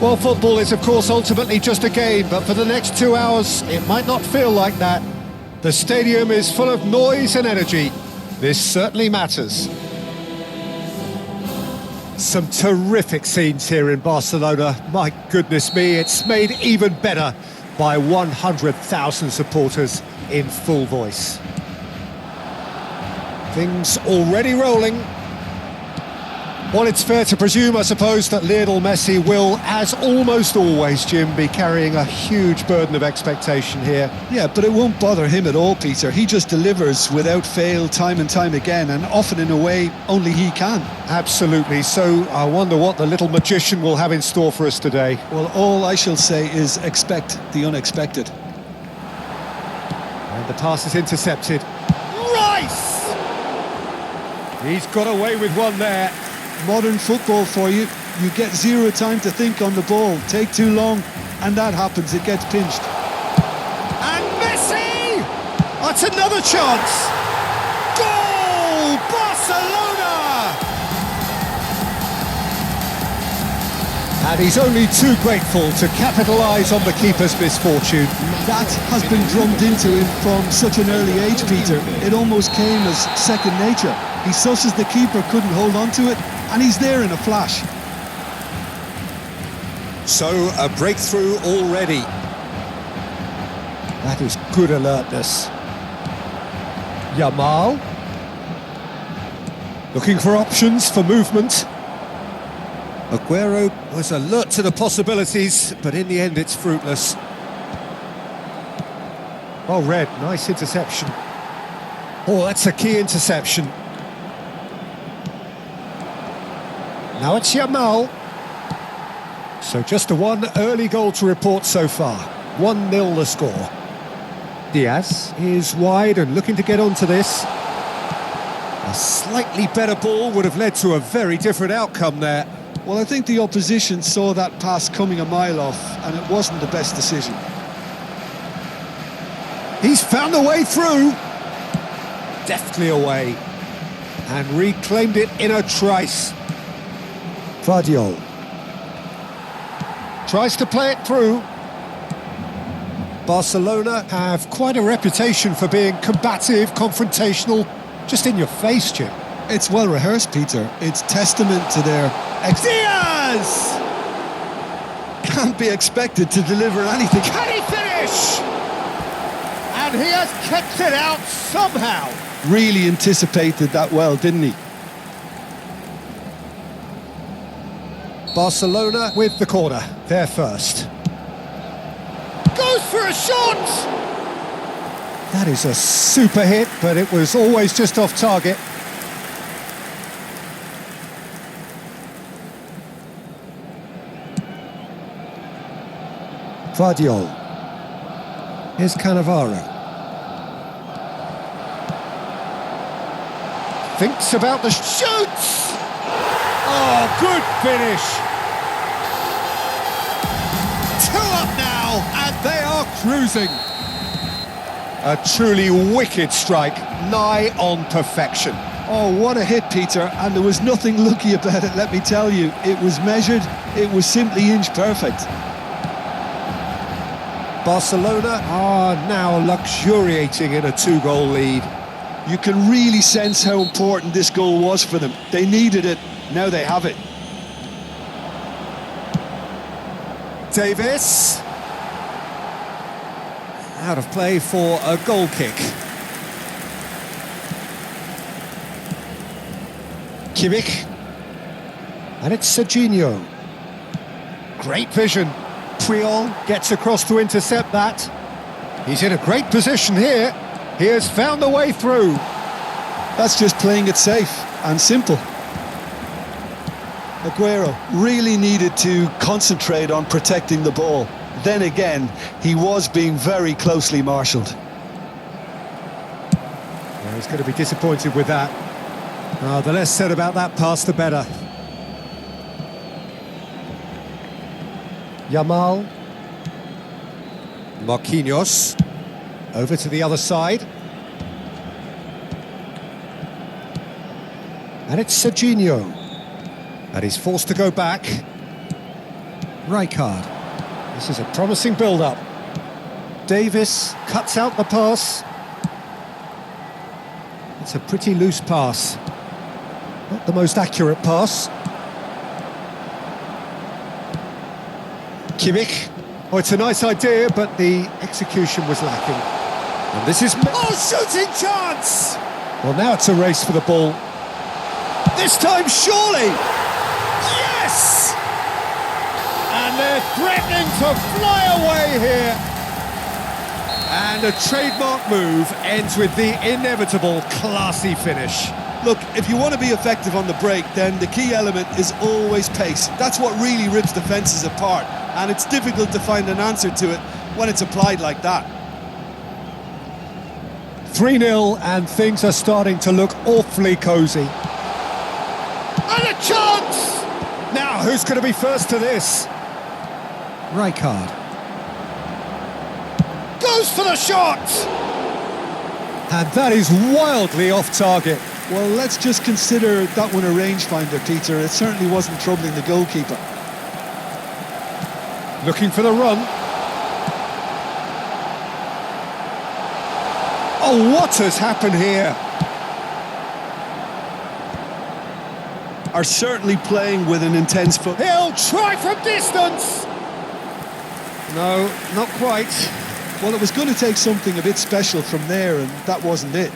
Well, football is, of course, ultimately just a game, but for the next 2 hours, it might not feel like that. The stadium is full of noise and energy. This certainly matters. Some terrific scenes here in Barcelona. My goodness me, it's made even better by 100,000 supporters in full voice. Things already rolling. Well, it's fair to presume, I suppose, that Lionel Messi will, as almost always, Jim, be carrying a huge burden of expectation here. Yeah, but it won't bother him at all, Peter. He just delivers without fail time and time again, and often in a way only he can. Absolutely. So I wonder what the little magician will have in store for us today. Well, all I shall say is expect the unexpected. And the pass is intercepted. Rice! He's got away with one there. Modern football for you. You get zero time to think on the ball. Take too long, and that happens. It gets pinched. And Messi! That's another chance! Goal! Barcelona! And he's only too grateful to capitalise on the keeper's misfortune. That has been drummed into him from such an early age, Peter. It almost came as second nature. He susses the keeper couldn't hold on to it, and he's there in a flash. So, a breakthrough already. That is good alertness. Yamal. Looking for options for movement. Aguero was alert to the possibilities, but in the end it's fruitless. Oh, Red, nice interception. Oh, that's a key interception. Now it's Yamal. So just a one early goal to report so far. 1-0 the score. Diaz is wide and looking to get onto this. A slightly better ball would have led to a very different outcome there. Well, I think the opposition saw that pass coming a mile off, and it wasn't the best decision. He's found a way through. Deftly away. And reclaimed it in a trice. Vardiol. Tries to play it through. Barcelona have quite a reputation for being combative, confrontational, just in your face, Jim. It's well rehearsed, Peter. It's testament to their... Diaz! Can't be expected to deliver anything. Can he finish? And he has kept it out somehow. Really anticipated that well, didn't he? Barcelona with the corner, they're first. Goes for a shot! That is a super hit, but it was always just off target. Vardiol. Here's Cannavaro. Thinks about the shoots! Oh, good finish! 2 up now, and they are cruising. A truly wicked strike, nigh on perfection. Oh, what a hit, Peter, and there was nothing lucky about it, let me tell you. It was measured, it was simply inch perfect. Barcelona are now luxuriating in a 2-goal lead. You can really sense how important this goal was for them. They needed it, now they have it. Davis. Out of play for a goal kick. Kimmich. And it's Serginho. Great vision. Puyol gets across to intercept that. He's in a great position here. He has found a way through. That's just playing it safe and simple. Aguero really needed to concentrate on protecting the ball. Then again, he was being very closely marshalled. Well, he's going to be disappointed with that. The less said about that pass, the better. Yamal. Marquinhos. Over to the other side. And it's Serginho. And he's forced to go back. Rijkaard. This is a promising build-up. Davis cuts out the pass. It's a pretty loose pass. Not the most accurate pass. Kimmich. Oh, it's a nice idea, but the execution was lacking. And this is... Oh, shooting chance! Well, now it's a race for the ball. This time, surely! Yes! And they're threatening to fly away here. And a trademark move ends with the inevitable classy finish. Look, if you want to be effective on the break, then the key element is always pace. That's what really rips defences apart, and it's difficult to find an answer to it when it's applied like that. 3-0, and things are starting to look awfully cosy. And a chance! Now, who's going to be first to this? Rijkaard. Goes for the shot! And that is wildly off target. Well, let's just consider that one a rangefinder, Peter. It certainly wasn't troubling the goalkeeper. Looking for the run. Oh, what has happened here? Are certainly playing with an intense foot. He'll try from distance! No, not quite. Well, it was going to take something a bit special from there, and that wasn't it.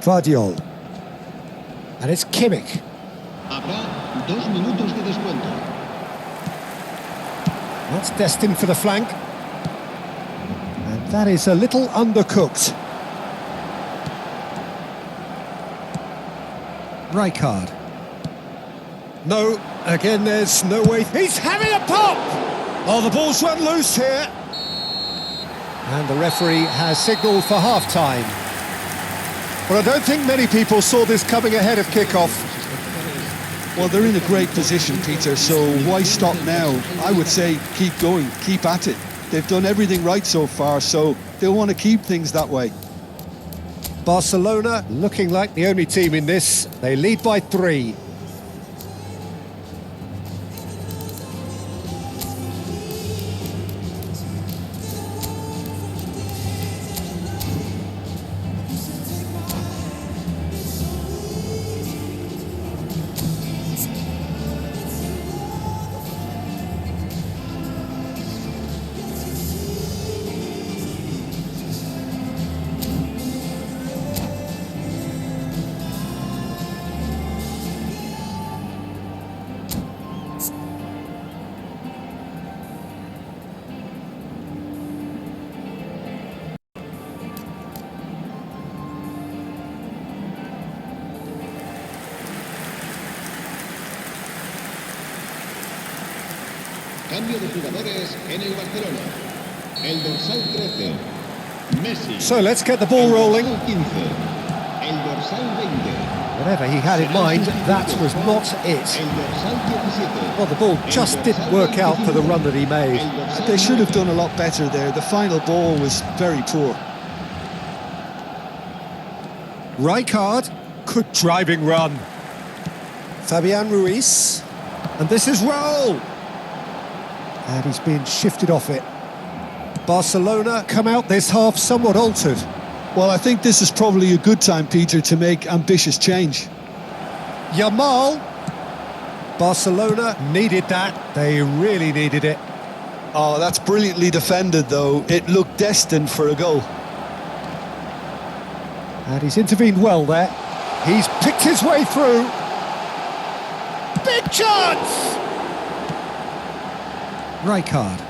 Vardiol. And it's Kimmich. Habrá 2 minutos de descuento. That's destined for the flank. And that is a little undercooked. Rijkaard. No, again there's no way. He's having a pop! Oh, the ball's run loose here. And the referee has signalled for half-time. Well, I don't think many people saw this coming ahead of kick-off. Well, they're in a great position, Peter, so why stop now? I would say keep going, keep at it. They've done everything right so far, so they'll want to keep things that way. Barcelona looking like the only team in this. They lead by 3. Cambio de jugadores en el Barcelona. El dorsal 13, Messi. So let's get the ball rolling. El dorsal 15, el dorsal 20. Whatever he had in mind, that was not it. El dorsal 17. Well, the ball just didn't work out for the run that he made. They should have done a lot better there. The final ball was very poor. Rijkaard, good driving run. Fabian Ruiz, and this is Raul. And he's been shifted off it. Barcelona come out this half somewhat altered. Well, I think this is probably a good time, Peter, to make ambitious change. Yamal. Barcelona needed that. They really needed it. Oh, that's brilliantly defended, though. It looked destined for a goal. And he's intervened well there. He's picked his way through. Big chance! Rijkaard.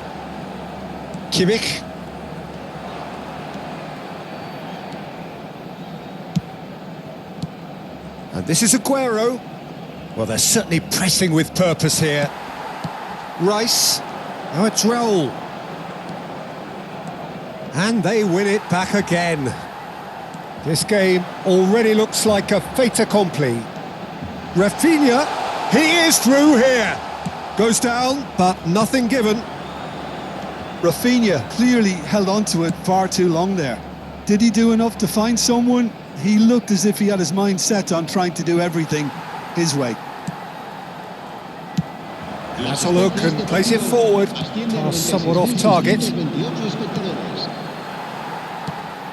Kimmich. And this is Aguero. Well, they're certainly pressing with purpose here. Rice. Now it's Raul. And they win it back again. This game already looks like a fait accompli. Raphinha, he is through here. Goes down, but nothing given. Raphinha clearly held on to it far too long there. Did he do enough to find someone? He looked as if he had his mind set on trying to do everything his way. Has a look and plays it forward. Pass somewhat off target.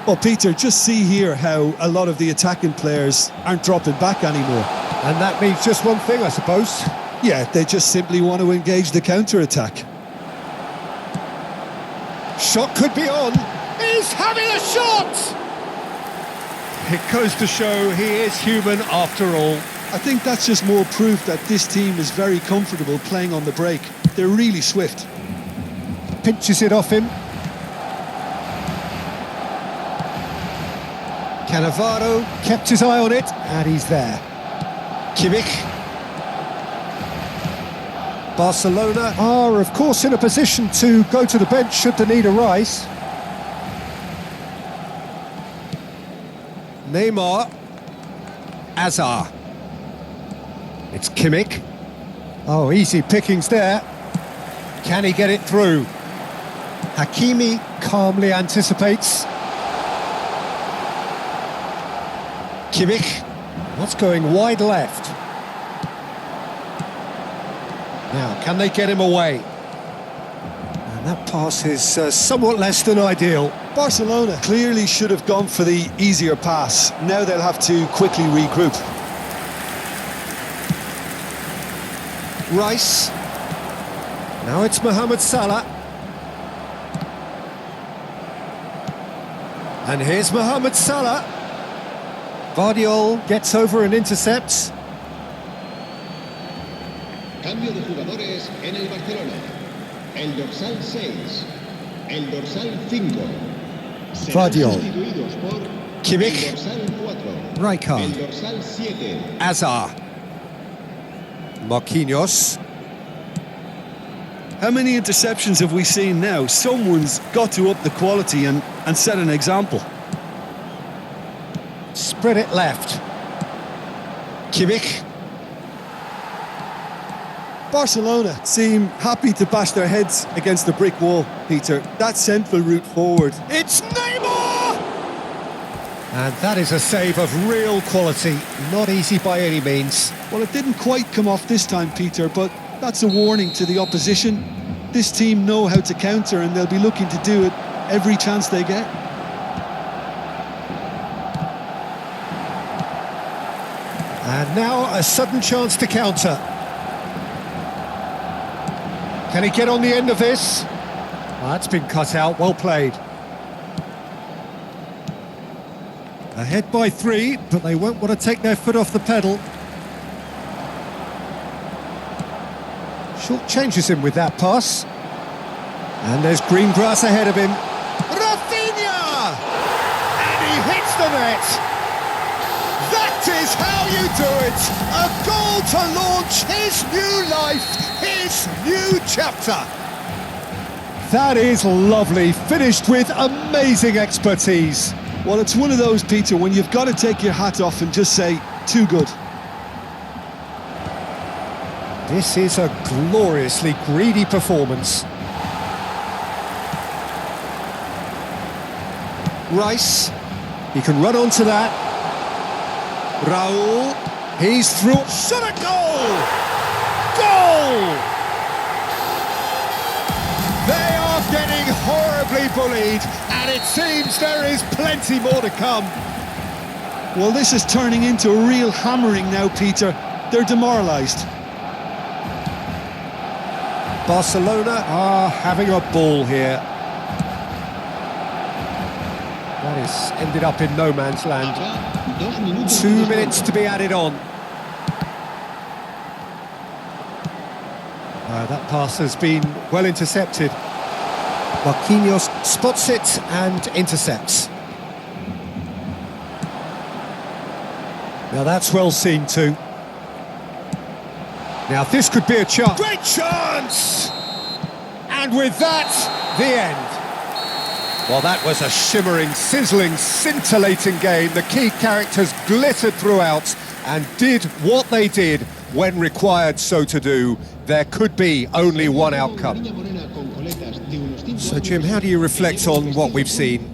Well, Peter, just see here how a lot of the attacking players aren't dropping back anymore. And that means just one thing, I suppose. Yeah, they just simply want to engage the counter-attack. Shot could be on. He's having a shot! It goes to show he is human after all. I think that's just more proof that this team is very comfortable playing on the break. They're really swift. Pinches it off him. Cannavaro kept his eye on it, and he's there. Kimmich. Barcelona are, of course, in a position to go to the bench should the need arise. Neymar. Azar. It's Kimmich. Oh, easy pickings there. Can he get it through? Hakimi calmly anticipates. Kimmich. That's going wide left. Now, can they get him away? And that pass is somewhat less than ideal. Barcelona clearly should have gone for the easier pass. Now they'll have to quickly regroup. Rice. Now it's Mohamed Salah. And here's Mohamed Salah. Guardiola gets over and intercepts. Cambio de jugadores en el Barcelona. El dorsal 6. El dorsal 5. Guardiola. Sustituidos por Kimmich. el dorsal 4. Rijkaard. El dorsal 7. Azar. Marquinhos. How many interceptions have we seen now? Someone's got to up the quality and set an example. Spread it left. Kimmich. Barcelona seem happy to bash their heads against the brick wall, Peter. That central route forward. It's Neymar! And that is a save of real quality. Not easy by any means. Well, it didn't quite come off this time, Peter, but that's a warning to the opposition. This team know how to counter and they'll be looking to do it every chance they get. And now a sudden chance to counter. Can he get on the end of this? That's been cut out, well played. Ahead by 3, but they won't want to take their foot off the pedal. Short changes him with that pass. And there's green grass ahead of him. Raphinha! And he hits the net! That is how you do it! A goal to launch his new life, his new chapter! That is lovely, finished with amazing expertise. Well, it's one of those, Peter, when you've got to take your hat off and just say, too good. This is a gloriously greedy performance. Rice, he can run onto that. Raul, he's through. Shot a goal! Goal! They are getting horribly bullied, and it seems there is plenty more to come. Well, this is turning into a real hammering now, Peter. They're demoralised. Barcelona are having a ball here. That has ended up in no man's land. 2 minutes to be added on. That pass has been well intercepted. Marquinhos spots it and intercepts. Now that's well seen too. Now this could be a chance. Great chance! And with that, the end. Well, that was a shimmering, sizzling, scintillating game. The key characters glittered throughout and did what they did when required so to do. There could be only one outcome. So, Jim, how do you reflect on what we've seen?